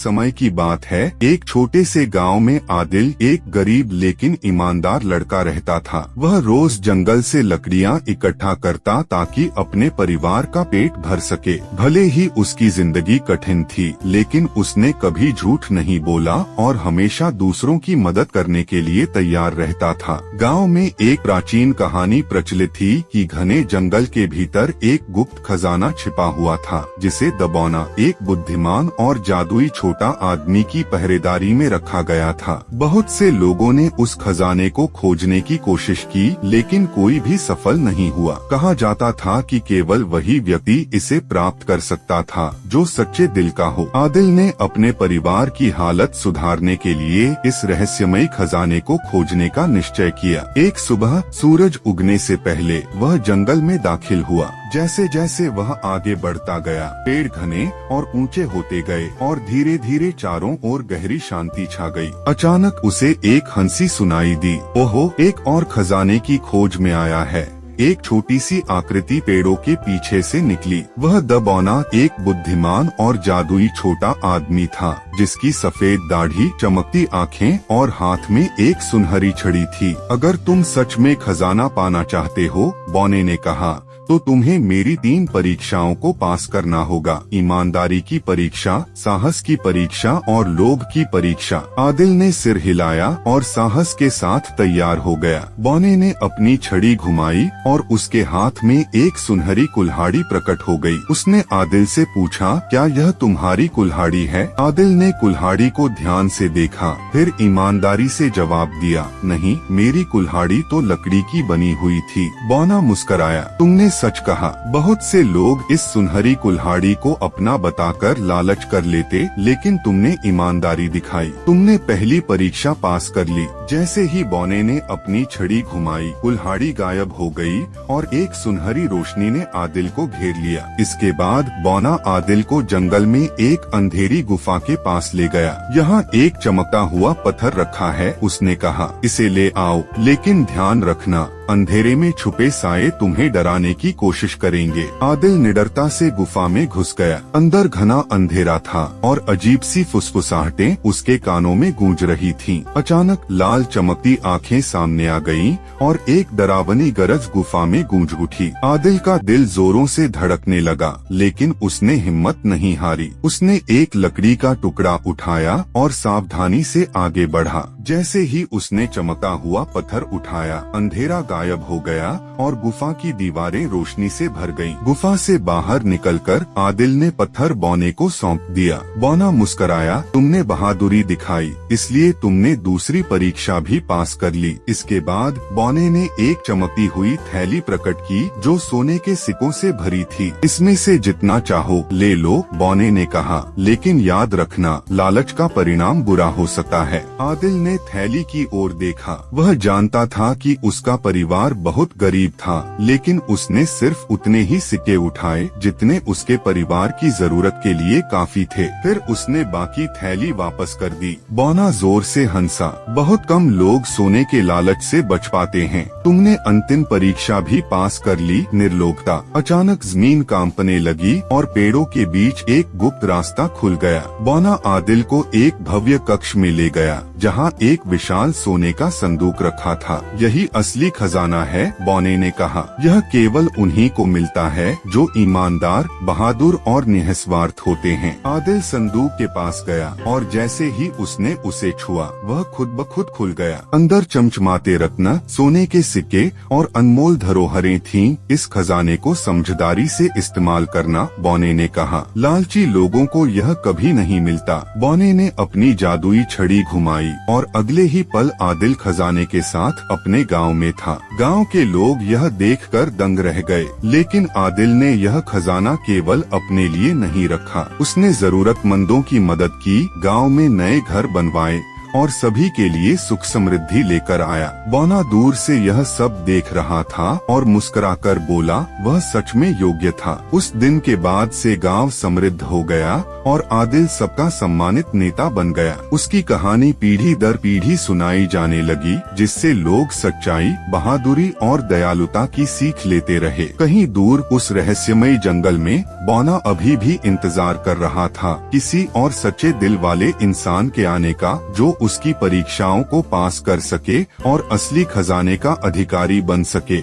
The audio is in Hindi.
समय की बात है। एक छोटे से गांव में आदिल एक गरीब लेकिन ईमानदार लड़का रहता था। वह रोज जंगल से लकड़ियां इकट्ठा करता ताकि अपने परिवार का पेट भर सके। भले ही उसकी जिंदगी कठिन थी, लेकिन उसने कभी झूठ नहीं बोला और हमेशा दूसरों की मदद करने के लिए तैयार रहता था। गांव में एक प्राचीन कहानी प्रचलित थी कि घने जंगल के भीतर एक गुप्त खजाना छिपा हुआ था, जिसे दबौना एक बुद्धिमान और जादुई छोटा आदमी की पहरेदारी में रखा गया था। बहुत से लोगों ने उस खजाने को खोजने की कोशिश की, लेकिन कोई भी सफल नहीं हुआ। कहा जाता था कि केवल वही व्यक्ति इसे प्राप्त कर सकता था जो सच्चे दिल का हो। आदिल ने अपने परिवार की हालत सुधारने के लिए इस रहस्यमयी खजाने को खोजने का निश्चय किया। एक सुबह सूरज उगने से पहले वह जंगल में दाखिल हुआ। जैसे जैसे वह आगे बढ़ता गया, पेड़ घने और ऊंचे होते गए और धीरे धीरे चारों ओर गहरी शांति छा गई। अचानक उसे एक हंसी सुनाई दी। ओहो, एक और खजाने की खोज में आया है। एक छोटी सी आकृति पेड़ों के पीछे से निकली। वह दबौना एक बुद्धिमान और जादुई छोटा आदमी था, जिसकी सफेद दाढ़ी, चमकती आंखें और हाथ में एक सुनहरी छड़ी थी। अगर तुम सच में खजाना पाना चाहते हो, बौने ने कहा, तो तुम्हें मेरी 3 परीक्षाओं को पास करना होगा। ईमानदारी की परीक्षा, साहस की परीक्षा और लोभ की परीक्षा। आदिल ने सिर हिलाया और साहस के साथ तैयार हो गया। बौने ने अपनी छड़ी घुमाई और उसके हाथ में एक सुनहरी कुल्हाड़ी प्रकट हो गई। उसने आदिल से पूछा, क्या यह तुम्हारी कुल्हाड़ी है? आदिल ने कुल्हाड़ी को ध्यान से देखा, फिर ईमानदारी से जवाब दिया, नहीं, मेरी कुल्हाड़ी तो लकड़ी की बनी हुई थी। बौना मुस्कराया, तुमने सच कहा। बहुत से लोग इस सुनहरी कुल्हाड़ी को अपना बताकर लालच कर लेते, लेकिन तुमने ईमानदारी दिखाई। तुमने पहली परीक्षा पास कर ली। जैसे ही बौने ने अपनी छड़ी घुमाई, कुल्हाड़ी गायब हो गई और एक सुनहरी रोशनी ने आदिल को घेर लिया। इसके बाद बौना आदिल को जंगल में एक अंधेरी गुफा के पास ले गया। यहाँ एक चमकता हुआ पत्थर रखा है, उसने कहा, इसे ले आओ, लेकिन ध्यान रखना, अंधेरे में छुपे साए तुम्हें डराने की कोशिश करेंगे। आदिल निडरता से गुफा में घुस गया। अंदर घना अंधेरा था और अजीब सी फुसफुसाहटें उसके कानों में गूंज रही थीं। अचानक लाल चमकती आंखें सामने आ गईं और एक डरावनी गरज गुफा में गूंज उठी। आदिल का दिल जोरों से धड़कने लगा, लेकिन उसने हिम्मत नहीं हारी। उसने एक लकड़ी का टुकड़ा उठाया और सावधानी से आगे बढ़ा। जैसे ही उसने चमकता हुआ पत्थर उठाया, अंधेरा गायब हो गया और गुफा की दीवारें रोशनी से भर गईं। गुफा से बाहर निकलकर आदिल ने पत्थर बौने को सौंप दिया। बौना मुस्कराया, तुमने बहादुरी दिखाई, इसलिए तुमने दूसरी परीक्षा भी पास कर ली। इसके बाद बौने ने एक चमकती हुई थैली प्रकट की जो सोने के सिक्कों से भरी थी। इसमें से जितना चाहो ले लो, बौने ने कहा, लेकिन याद रखना, लालच का परिणाम बुरा हो सकता है। आदिल ने थैली की ओर देखा। वह जानता था कि उसका परिवार बहुत गरीब था, लेकिन उसने सिर्फ उतने ही सिक्के उठाए जितने उसके परिवार की जरूरत के लिए काफी थे। फिर उसने बाकी थैली वापस कर दी। बौना जोर से हंसा, बहुत कम लोग सोने के लालच से बच पाते हैं। तुमने अंतिम परीक्षा भी पास कर ली, निर्लोभता। अचानक जमीन कांपने लगी और पेड़ों के बीच एक गुप्त रास्ता खुल गया। बौना आदिल को एक भव्य कक्ष में ले गया, जहाँ एक विशाल सोने का संदूक रखा था। यही असली खजाना है, बौने ने कहा। यह केवल उन्हीं को मिलता है जो ईमानदार, बहादुर और निस्वार्थ होते हैं। आदिल संदूक के पास गया और जैसे ही उसने उसे छुआ, वह खुद ब खुद खुल गया। अंदर चमचमाते रत्न, सोने के सिक्के और अनमोल धरोहरें थीं। इस खजाने को समझदारी से इस्तेमाल करना, बौने ने कहा। लालची लोगों को यह कभी नहीं मिलता। बौने ने अपनी जादुई छड़ी घुमाई और अगले ही पल आदिल खजाने के साथ अपने गांव में था। गांव के लोग यह देखकर दंग रह गए, लेकिन आदिल ने यह खजाना केवल अपने लिए नहीं रखा। उसने जरूरतमंदों की मदद की, गांव में नए घर बनवाए और सभी के लिए सुख समृद्धि लेकर आया। बौना दूर से यह सब देख रहा था और मुस्कुराकर बोला, वह सच में योग्य था। उस दिन के बाद से गांव समृद्ध हो गया और आदिल सबका सम्मानित नेता बन गया। उसकी कहानी पीढ़ी दर पीढ़ी सुनाई जाने लगी, जिससे लोग सच्चाई, बहादुरी और दयालुता की सीख लेते रहे। कहीं दूर उस रहस्यमय जंगल में बौना अभी भी इंतजार कर रहा था किसी और सच्चे दिल वाले इंसान के आने का, जो उसकी परीक्षाओं को पास कर सके और असली खजाने का अधिकारी बन सके।